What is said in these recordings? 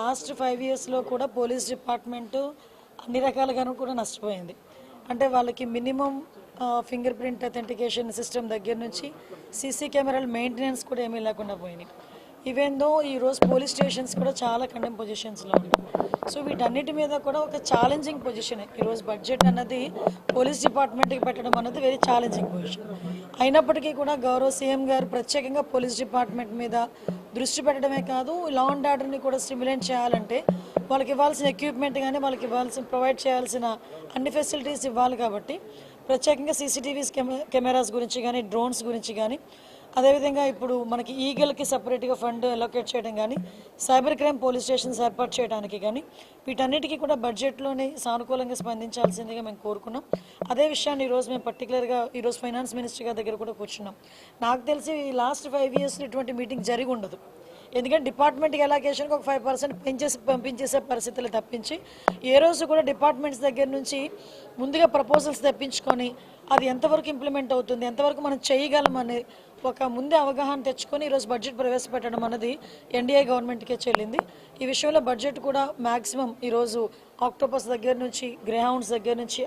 Last 5 ఇయర్స్లో కూడా police department అన్ని రకాలుగాను కూడా నష్టపోయింది. అంటే వాళ్ళకి minimum finger print authentication system దగ్గర నుంచి సీసీ కెమెరాల మెయింటెనెన్స్ కూడా ఏమీ లేకుండా పోయినాయి. ఈవెన్ దో ఈరోజు పోలీస్ స్టేషన్స్ కూడా చాలా కండెమ్ పొజిషన్స్లో ఉన్నాయి. సో వీటన్నిటి మీద కూడా ఒక ఛాలెంజింగ్ పొజిషన్ ఈరోజు బడ్జెట్ అన్నది పోలీస్ డిపార్ట్మెంట్కి పెట్టడం అన్నది వెరీ ఛాలెంజింగ్ పొజిషన్. అయినప్పటికీ కూడా గౌరవ సీఎం గారు ప్రత్యేకంగా పోలీస్ డిపార్ట్మెంట్ మీద దృష్టి పెట్టడమే కాదు, లా అండ్ ఆర్డర్ని కూడా స్టిమ్యులేట్ చేయాలంటే వాళ్ళకి ఇవ్వాల్సిన ఎక్విప్మెంట్ కానీ వాళ్ళకి ఇవ్వాల్సిన ప్రొవైడ్ చేయాల్సిన అన్ని ఫెసిలిటీస్ ఇవ్వాలి. కాబట్టి ప్రత్యేకంగా సీసీటీవీస్ కెమెరాస్ గురించి కానీ, డ్రోన్స్ గురించి కానీ, అదేవిధంగా ఇప్పుడు మనకి ఈగల్కి సపరేట్గా ఫండ్ అలొకేట్ చేయడం కానీ, సైబర్ క్రైమ్ పోలీస్ స్టేషన్స్ ఏర్పాటు చేయడానికి కానీ, వీటన్నిటికీ కూడా బడ్జెట్లోనే సానుకూలంగా స్పందించాల్సిందిగా మేము కోరుకున్నాం. అదే విషయాన్ని ఈరోజు మేము పర్టికులర్గా ఈరోజు ఫైనాన్స్ మినిస్టర్ గారి దగ్గర కూడా కూర్చున్నాం. నాకు తెలిసి లాస్ట్ 5 ఇయర్స్లో ఇటువంటి మీటింగ్ జరిగి ఉండదు. ఎందుకంటే డిపార్ట్మెంట్కి ఎలాకేషన్కి ఒక 5% పంపించేసే పరిస్థితులు తప్పించి ఏ రోజు కూడా డిపార్ట్మెంట్స్ దగ్గర నుంచి ముందుగా ప్రపోజల్స్ తెప్పించుకొని అది ఎంతవరకు ఇంప్లిమెంట్ అవుతుంది, ఎంతవరకు మనం చేయగలమని ఒక ముందే అవగాహన తెచ్చుకొని ఈరోజు బడ్జెట్ ప్రవేశపెట్టడం అన్నది ఎన్డీఏ గవర్నమెంట్కే చెల్లింది. ఈ విషయంలో బడ్జెట్ కూడా మ్యాక్సిమం ఈరోజు ఆక్టోపస్ దగ్గర నుంచి, గ్రేహౌండ్స్ దగ్గర నుంచి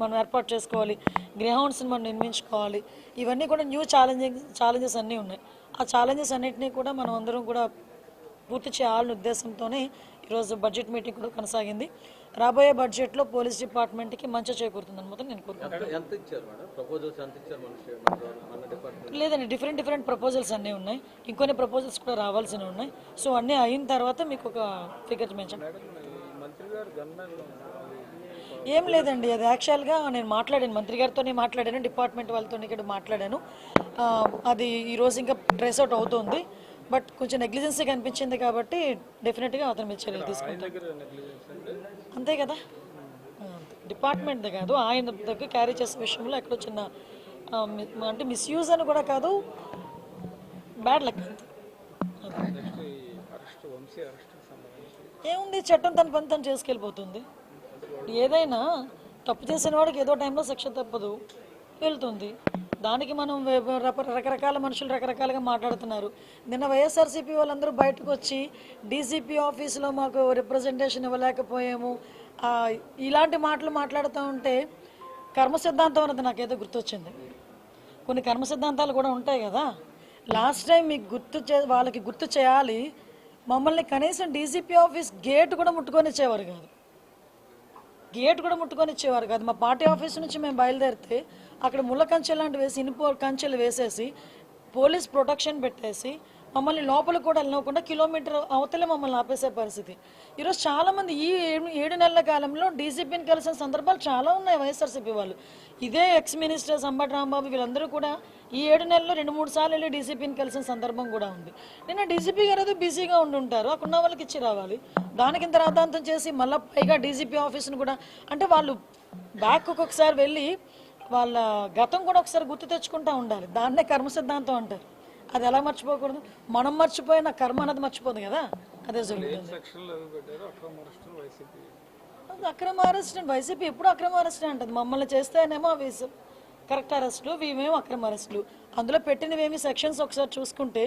మనం ఏర్పాటు చేసుకోవాలి, గ్రేహౌండ్స్ని మనం నిర్మించుకోవాలి. ఇవన్నీ కూడా న్యూ ఛాలెంజెస్ అన్నీ ఉన్నాయి. ఆ ఛాలెంజెస్ అన్నింటినీ కూడా మనం అందరం కూడా పూర్తి చేయాలనే ఉద్దేశంతోనే ఈరోజు బడ్జెట్ మీటింగ్ కూడా కొనసాగింది. రాబోయే బడ్జెట్లో పోలీస్ డిపార్ట్మెంట్కి మంచి చేకూరుతుందని మొత్తం నేను కోరుకుంటున్నాను. లేదండి, డిఫరెంట్ ప్రపోజల్స్ అన్నీ ఉన్నాయి. ఇంకొన్ని ప్రపోజల్స్ కూడా రావాల్సినవి ఉన్నాయి. సో అన్నీ అయిన తర్వాత మీకు ఒక ఫిగర్ మెన్షన్. ఏం లేదండి, అది యాక్చువల్గా నేను మాట్లాడాను, మంత్రి గారితోనే మాట్లాడాను, డిపార్ట్మెంట్ వాళ్ళతో ఇక్కడ మాట్లాడాను. అది ఈరోజు ఇంకా ట్రేస్ అవుట్ అవుతుంది. బట్ కొంచెం నెగ్లిజెన్సీ కనిపించింది కాబట్టి డెఫినెట్గా అతని మీద చర్యలు తీసుకుంటాం. అంతే కదా, డిపార్ట్మెంట్ కాదు, ఆయన దగ్గర క్యారీ చేసే విషయంలో ఎక్కడో చిన్న అంటే మిస్యూజ్ అని కూడా కాదు, బ్యాడ్ లక్. ఏముంది, చట్టం తన పని తను చేసుకెళ్ళిపోతుంది. ఏదైనా తప్పు చేసిన వాడికి ఏదో టైంలో శిక్ష తప్పదు, వెళ్తుంది. దానికి మనం రకరకాల మనుషులు రకరకాలుగా మాట్లాడుతున్నారు. నిన్న వైఎస్ఆర్సీపీ వాళ్ళందరూ బయటకు వచ్చి డీసీపీ ఆఫీసులో మాకు రిప్రజెంటేషన్ ఇవ్వలేకపోయాము, ఇలాంటి మాటలు మాట్లాడుతూ ఉంటే కర్మ సిద్ధాంతం అన్నది నాకేదో గుర్తొచ్చింది. కొన్ని కర్మ సిద్ధాంతాలు కూడా ఉంటాయి కదా. లాస్ట్ టైం మీకు వాళ్ళకి గుర్తు చేయాలి, మమ్మల్ని కనీసం డీసీపీ ఆఫీస్ గేట్ కూడా ముట్టుకొని ఇచ్చేవారు కాదు. మా పార్టీ ఆఫీస్ నుంచి మేము బయలుదేరితే అక్కడ ముళ్ళ కంచెలు లాంటి వేసి, ఇనుప కంచెలు వేసేసి, పోలీస్ ప్రొటెక్షన్ పెట్టేసి మమ్మల్ని లోపల కూడా వెళ్ళకుండా కిలోమీటర్ అవతలే మమ్మల్ని ఆపేసే పరిస్థితి. ఈరోజు చాలామంది ఈ 7 నెలల కాలంలో డీసీపీని కలిసిన సందర్భాలు చాలా ఉన్నాయి. వైఎస్ఆర్సీపీ వాళ్ళు, ఇదే ఎక్స్ మినిస్టర్ సంబటి రాంబాబు వీళ్ళందరూ కూడా ఈ 7 నెలల్లో 2-3 సార్లు వెళ్ళి డీసీపీని కలిసిన సందర్భం కూడా ఉంది. నిన్న డీసీపీ గారు ఏదో బిజీగా ఉండుంటారు, అక్కడ ఉన్న వాళ్ళకి ఇచ్చి రావాలి. దానికి ఇంత రాద్ధాంతం చేసి మళ్ళీ పైగా డీసీపీ ఆఫీస్ను కూడా, అంటే వాళ్ళు బ్యాక్ ఒక్కొక్కసారి వెళ్ళి వాళ్ళ గతం కూడా ఒకసారి గుర్తు తెచ్చుకుంటూ ఉండాలి. దాన్నే కర్మ సిద్ధాంతం అంటారు. అది ఎలా మర్చిపోకూడదు, మనం మర్చిపోయిన కర్మ అన్నది మర్చిపోదు కదా, అదే జరుగుతుంది. అక్రమ అరెస్ట్ వైసీపీ ఎప్పుడు అక్రమ అరెస్ట్ అంటుంది. మమ్మల్ని చేస్తేనేమో అవి కరెక్ట్ అరెస్టులు, ఇవేమో అక్రమ అరెస్టులు. అందులో పెట్టినవేమి సెక్షన్స్ ఒకసారి చూసుకుంటే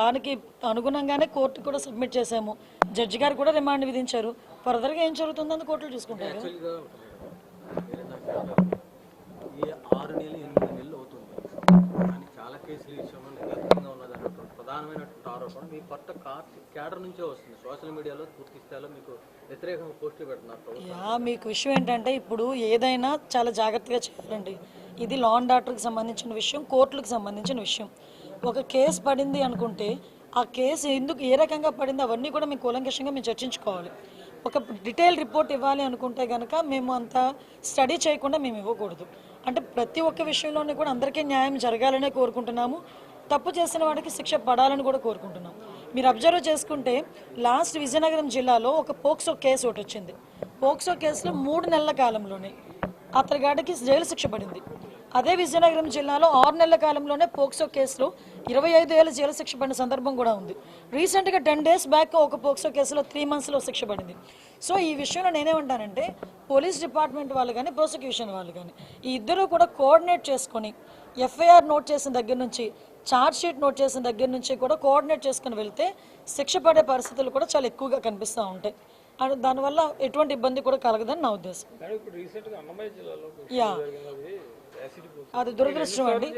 దానికి అనుగుణంగానే కోర్టు కూడా సబ్మిట్ చేశాము. జడ్జి గారు కూడా రిమాండ్ విధించారు. ఫర్దర్గా ఏం జరుగుతుందని కోర్టులు చూసుకుంటారు. 6 నెలలు 8 నెలలు అవుతుంది కానీ చాలా కేసులు విషయంలో నిర్లక్ష్యంగా ఉన్నదన్నటువంటి ప్రధానమైనటువంటి ఆరోపణ మీ కొత్త క్యాడర్ నుంచే వస్తుంది. సోషల్ మీడియాలో పూర్తి స్థాయిలో మీకు వ్యతిరేకంగా పోస్టులు పెడుతున్నారు. మీకు విషయం ఏంటంటే, ఇప్పుడు ఏదైనా చాలా జాగ్రత్తగా చేయాలండి. ఇది లా అండ్ ఆర్డర్కి సంబంధించిన విషయం, కోర్టులకు సంబంధించిన విషయం. ఒక కేసు పడింది అనుకుంటే ఆ కేసు ఎందుకు ఏ రకంగా పడింది అవన్నీ కూడా మేము కూలంకషంగా మేము చర్చించుకోవాలి. ఒక డీటెయిల్ రిపోర్ట్ ఇవ్వాలి అనుకుంటే కనుక మేము అంత స్టడీ చేయకుండా మేము ఇవ్వకూడదు. అంటే ప్రతి ఒక్క విషయంలోనే కూడా అందరికీ న్యాయం జరగాలనే కోరుకుంటున్నాము. తప్పు చేసిన వాడికి శిక్ష పడాలని కూడా కోరుకుంటున్నాం. మీరు అబ్జర్వ్ చేసుకుంటే లాస్ట్ విజయనగరం జిల్లాలో ఒక పోక్సో కేసు ఒకటి వచ్చింది. పోక్సో కేసులో 3 నెలల కాలంలోనే అతగాడికి జైలు శిక్ష పడింది. అదే విజయనగరం జిల్లాలో 6 నెలల కాలంలోనే పోక్సో కేసులో 25 ఏళ్ళ జైలు శిక్ష పడిన సందర్భం కూడా ఉంది. రీసెంట్గా 10 days బ్యాక్ ఒక పోక్సో కేసులో 3 monthsలో శిక్ష పడింది. సో ఈ విషయంలో నేనేమంటానంటే, పోలీస్ డిపార్ట్మెంట్ వాళ్ళు కానీ, ప్రాసిక్యూషన్ వాళ్ళు కానీ, ఈ ఇద్దరూ కూడా కోఆర్డినేట్ చేసుకొని ఎఫ్ఐఆర్ నోట్ చేసిన దగ్గర నుంచి ఛార్జ్ షీట్ నోట్ చేసిన దగ్గర నుంచి కూడా కోఆర్డినేట్ చేసుకుని వెళ్తే శిక్ష పడే పరిస్థితులు కూడా చాలా ఎక్కువగా కనిపిస్తూ ఉంటాయి. అండ్ దానివల్ల ఎటువంటి ఇబ్బంది కూడా కలగదని నా ఉద్దేశం. యా, అది దురదృష్టం అండి.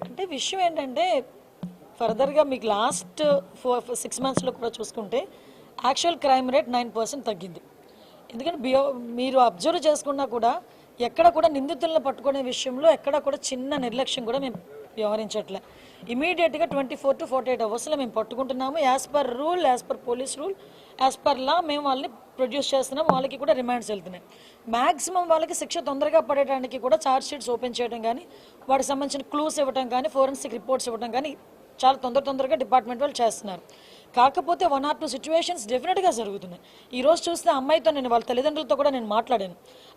అంటే విషయం ఏంటంటే ఫర్దర్గా మీకు లాస్ట్ 6 monthsలో కూడా చూసుకుంటే యాక్చువల్ క్రైమ్ రేట్ 9% తగ్గింది. ఎందుకంటే మీరు అబ్జర్వ్ చేసుకున్నా కూడా ఎక్కడ కూడా నిందితులను పట్టుకునే విషయంలో ఎక్కడ కూడా చిన్న నిర్లక్ష్యం కూడా మేము వ్యవహరించట్లే. ఇమీడియట్గా 24 to 48 hours మేము పట్టుకుంటున్నాము. As per rule, as per police rule, as per law మేము వాళ్ళని ప్రొడ్యూస్ చేస్తున్నాం. వాళ్ళకి కూడా రిమాండ్స్ వెళ్తున్నాయి. మ్యాక్సిమం వాళ్ళకి శిక్ష తొందరగా పడేయడానికి కూడా ఛార్జ్ షీట్స్ ఓపెన్ చేయడం కానీ, వాటికి సంబంధించిన క్లూస్ ఇవ్వడం కానీ, ఫోరెన్సిక్ రిపోర్ట్స్ ఇవ్వడం కానీ చాలా తొందరగా డిపార్ట్మెంట్ వాళ్ళు చేస్తున్నారు. కాకపోతే 1 or 2 సిచ్యువేషన్స్ డెఫినెట్గా జరుగుతున్నాయి. ఈరోజు చూస్తే అమ్మాయితో నేను వాళ్ళ తల్లిదండ్రులతో కూడా నేను మాట్లాడాను.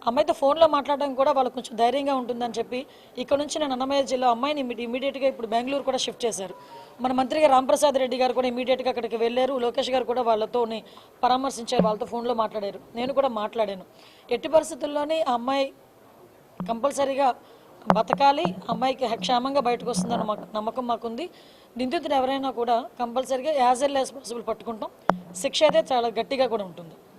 అమ్మాయితో ఫోన్లో మాట్లాడడం కూడా వాళ్ళకి కొంచెం ధైర్యంగా ఉంటుందని చెప్పి ఇక్కడ నుంచి నేను అన్నమయ్య జిల్లా అమ్మాయిని ఇమీడియట్గా ఇప్పుడు బెంగళూరు కూడా షిఫ్ట్ చేశారు. మన మంత్రిగా రాంప్రసాద్ రెడ్డి గారు కూడా ఇమీడియట్గా అక్కడికి వెళ్ళారు. లోకేష్ గారు కూడా వాళ్ళతో పరామర్శించారు, వాళ్ళతో ఫోన్లో మాట్లాడారు. నేను కూడా మాట్లాడాను. ఎట్టి పరిస్థితుల్లోనే ఆ అమ్మాయి కంపల్సరీగా బతకాలి, అమ్మాయికి క్షేమంగా బయటకు వస్తుందన్న నమ్మకం మాకుంది. నిందితుడు ఎవరైనా కూడా కంపల్సరీగా యాజ్ ఎల్ యాజ్ పాసిబుల్ పట్టుకుంటాం. శిక్ష అయితే చాలా గట్టిగా కూడా ఉంటుంది.